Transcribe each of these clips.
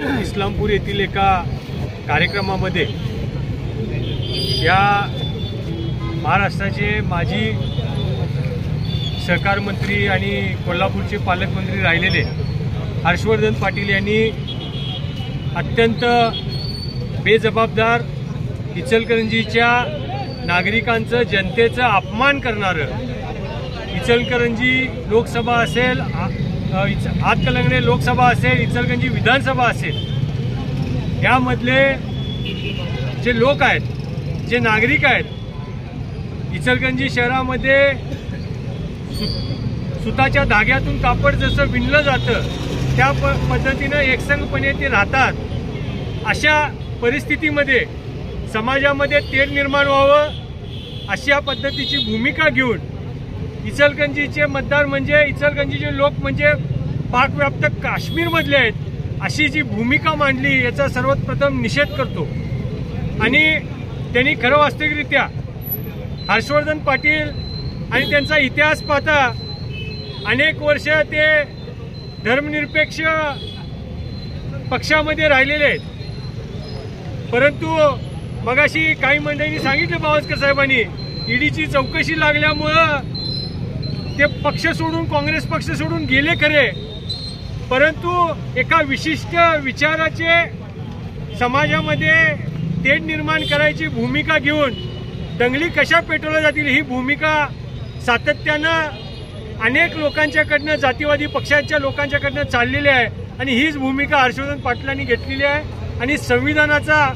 इस्लामपूर येथील एका कार्यक्रमामध्ये या महाराष्ट्राचे माजी सहकार मंत्री आणि कोल्हापूरचे पालकमंत्री राहिलेले हर्षवर्धन पाटील यांनी अत्यंत बेजबाबदार इचलकरंजीच्या नागरिकांचं जनतेचं अपमान करणारं इचलकरंजी लोकसभा असेल, हातकणंगले लोकसभा असेल, इचलकरंजी विधानसभा असेल, यामधले जे लोक आहेत, जे नागरिक आहेत, इचलकरंजी शहरामध्ये सुताच्या धाग्यातून कापड जसं विणलं जातं त्या पद्धतीनं एकसंघपणे ते राहतात. अशा परिस्थितीमध्ये समाजामध्ये तेढ निर्माण व्हावं अशा पद्धतीची भूमिका घेऊन इचलकरंजीचे मतदार म्हणजे इचलकरंजीचे लोक म्हणजे पाकव्याप्त काश्मीरमधले आहेत अशी जी भूमिका मांडली याचा सर्वात प्रथम निषेध करतो. आणि त्यांनी खरं वास्तविकरित्या हर्षवर्धन पाटील आणि त्यांचा इतिहास पाहता अनेक वर्ष ते धर्मनिरपेक्ष पक्षामध्ये राहिलेले आहेत. परंतु मगाशी काही मंडळींनी सांगितलं बावस्कर साहेबांनी ईडीची चौकशी लागल्यामुळं ते पक्ष सोडून काँग्रेस पक्ष सोडून गेले खरे, परंतु एका विशिष्ट विचाराचे समाजामध्ये तेढ निर्माण करायची भूमिका घेऊन दंगली कशा पेटवल्या जातील ही भूमिका सातत्यानं अनेक लोकांच्याकडनं, जातीवादी पक्षांच्या लोकांच्याकडनं चाललेली आहे. आणि हीच भूमिका हर्षवर्धन पाटलांनी घेतलेली आहे. आणि संविधानाचा,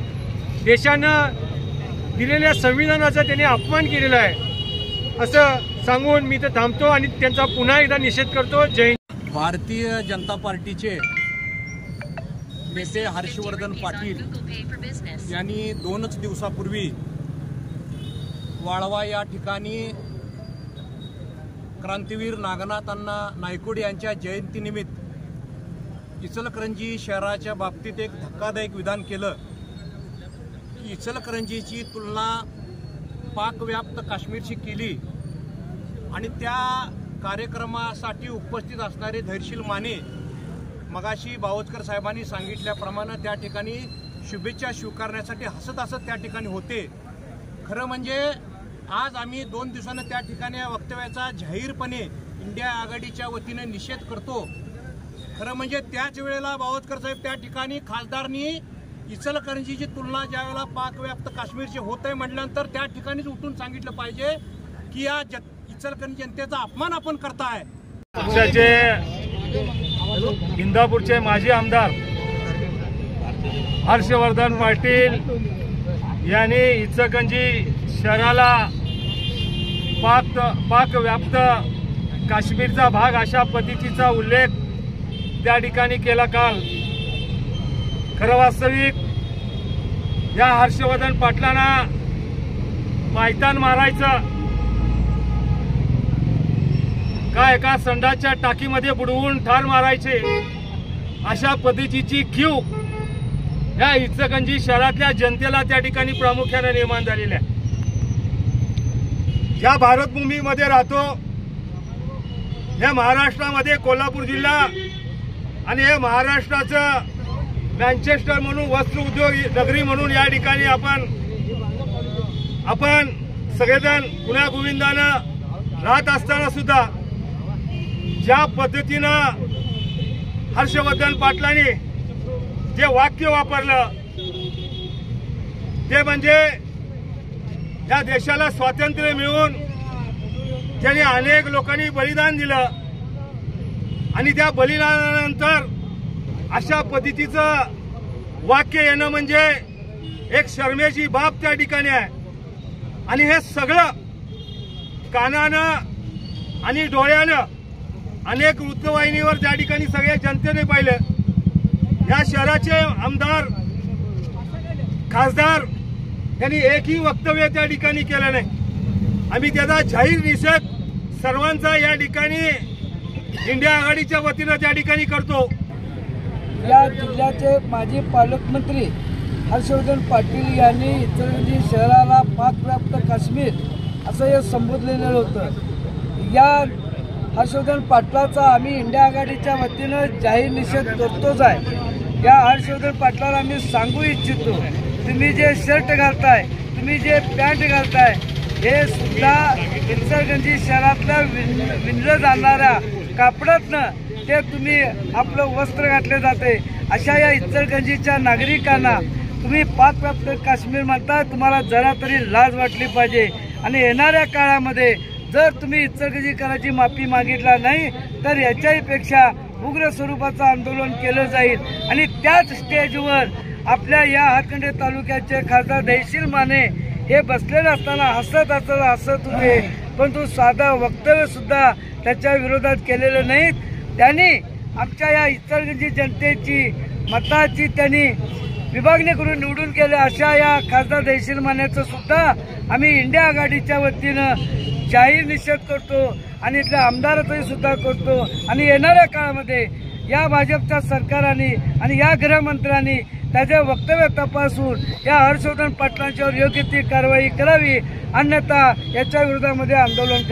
देशानं दिलेल्या संविधानाचा त्यांनी अपमान केलेला आहे असं सांगून मी तर थांबतो आणि त्यांचा पुन्हा एकदा निषेध करतो. जय हिंद. भारतीय जनता पार्टीचे नेते हर्षवर्धन पाटील यांनी 2 दिवसापूर्वी वाळवा या ठिकाणी क्रांतीवीर नागनाथ अण्णा नायकोड यांच्या जयंतीनिमित्त इचलकरंजी शहराच्या बाबतीत एक धक्कादायक विधान केलं की इचलकरंजीची तुलना पाकव्याप्त काश्मीरशी केली. आणि त्या कार्यक्रमासाठी उपस्थित असणारे धैर्यशील माने मगाशी बावस्कर साहेबांनी सांगितल्याप्रमाणे त्या ठिकाणी शुभेच्छा स्वीकारण्यासाठी हसत हसत त्या ठिकाणी होते. खरं म्हणजे आज आम्ही 2 दिवसांनी त्या ठिकाणी या वक्तव्याचा जाहीरपणे इंडिया आघाडीच्या वतीने निषेध करतो. खरं म्हणजे त्याच वेळेला बावस्कर साहेब त्या ठिकाणी खासदारनी इचलकरंजीची तुलना ज्यावेळेला पाकव्याप्त काश्मीरची होत आहे म्हटल्यानंतर त्या ठिकाणीच उठून सांगितलं पाहिजे की या इचलकरंजी जनतेचा अपमान आपण करताय. पक्षाचे इंदापूरचे माजी आमदार हर्षवर्धन पाटील यांनी इचलकरंजी शहराला पाकव्याप्त काश्मीरचा भाग अशा पद्धतीचा उल्लेख त्या ठिकाणी केला काल. खरं वास्तविक या हर्षवर्धन पाटलांना पायतान मारायचं का एका संडाच्या टाकीमध्ये बुडवून ठार मारायचे अशा पद्धतीची कीव या इचलकरंजी शहरातल्या जनतेला त्या ठिकाणी प्रामुख्याने निर्माण झालेल्या आहे. ज्या भारतभूमीमध्ये राहतो, या महाराष्ट्रामध्ये कोल्हापूर जिल्हा आणि हे महाराष्ट्राचं मँचेस्टर म्हणून, वस्त्र उद्योग नगरी म्हणून या ठिकाणी आपण सगळेजण पुण्या गोविंदानं राहत असताना सुद्धा ज्या पद्धतीनं हर्षवर्धन पाटलांनी जे वाक्य वापरलं ते म्हणजे या देशाला स्वातंत्र्य मिळवून त्यांनी अनेक लोकांनी बलिदान दिलं आणि त्या बलिदानानंतर अशा पद्धतीचं वाक्य येणं म्हणजे एक शर्मेची बाब त्या ठिकाणी आहे. आणि हे सगळं कानानं आणि डोळ्यानं अनेक वृत्तवाहिनीवर त्या ठिकाणी सगळ्या जनतेने पाहिलं. या शहराचे आमदार, खासदार यांनी एकही वक्तव्य त्या ठिकाणी केलं नाही. आम्ही त्याचा जाहीर निषेध सर्वांचा या ठिकाणी इंडिया आघाडीच्या वतीनं त्या ठिकाणी करतो. या जिल्ह्याचे माजी पालकमंत्री हर्षवर्धन पाटील यांनी इचलकरंजी शहराला पाकव्याप्त काश्मीर असं हे संबोधलेलं होतं. या हर्षवर्धन पाटलाचा आम्ही इंडिया आघाडीच्या वतीनं जाहीर निषेध करतोच आहे. या हर्षवर्धन पाटलाला आम्ही सांगू इच्छितो, तुम्ही जे शर्ट घालताय, तुम्ही जे पॅन्ट घालताय, हे सुद्धा इचलकरंजी शहरातल्या विणलं जाणाऱ्या कापडातनं ते तुम्ही आपलं वस्त्र घातले जाते. अशा या इचलकरंजीच्या नागरिकांना तुम्ही पाकव्याप्त काश्मीर म्हणता, तुम्हाला जरा तरी लाज वाटली पाहिजे. आणि येणाऱ्या काळामध्ये जर तुम्ही इचलकरंजीकरांची माफी मागितला नाही तर याच्याही पेक्षा उग्र स्वरूपाचं आंदोलन केलं जाईल. आणि त्याच स्टेजवर आपल्या या हातकंडे तालुक्याचे खासदार दयशील माने हे बसलेले असताना हसत होते, परंतु साधं वक्तव्य सुद्धा त्याच्या विरोधात केलेलं नाहीत. त्यांनी आमच्या या इचलकरंजी जनतेची मताची त्यांनी विभागणी करून निवडून गेले. अशा या खासदार दयशील मानेचं सुद्धा आम्ही इंडिया आघाडीच्या वतीनं जाहीर निषेध करतो आणि इथल्या आमदाराचाही सुद्धा करतो. आणि येणाऱ्या काळामध्ये या भाजपच्या सरकारने आणि या गृहमंत्र्यांनी त्याचे वक्तव्य तपासून या हर्षवर्धन पाटलांच्यावर योग्य ती कारवाई करावी, अन्यथा याच्या विरोधामध्ये आंदोलन